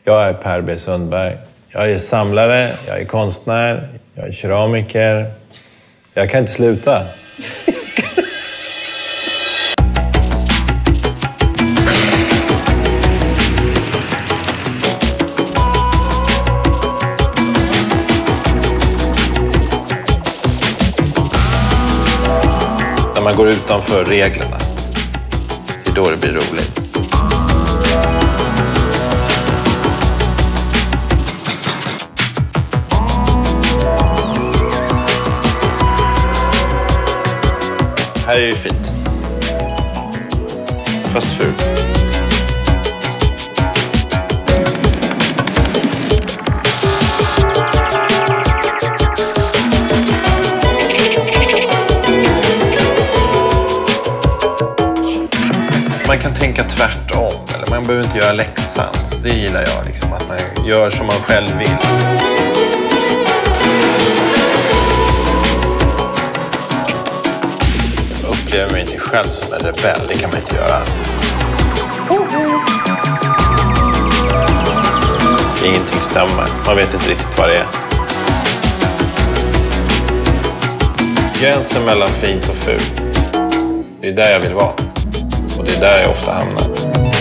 Jag är Per B. Sundberg. Jag är samlare, jag är konstnär, jag är keramiker. Jag kan inte sluta. När man går utanför reglerna, det är då det blir roligt. Här är ju fint. Fast fult. Man kan tänka tvärtom, eller man behöver inte göra läxan. Det gillar jag, liksom, att man gör som man själv vill. Jag upplever mig inte själv som en rebell, det kan man inte göra. Ingenting stämmer, man vet inte riktigt vad det är. Gränsen mellan fint och fult, det är där jag vill vara. Och det är där jag ofta hamnar.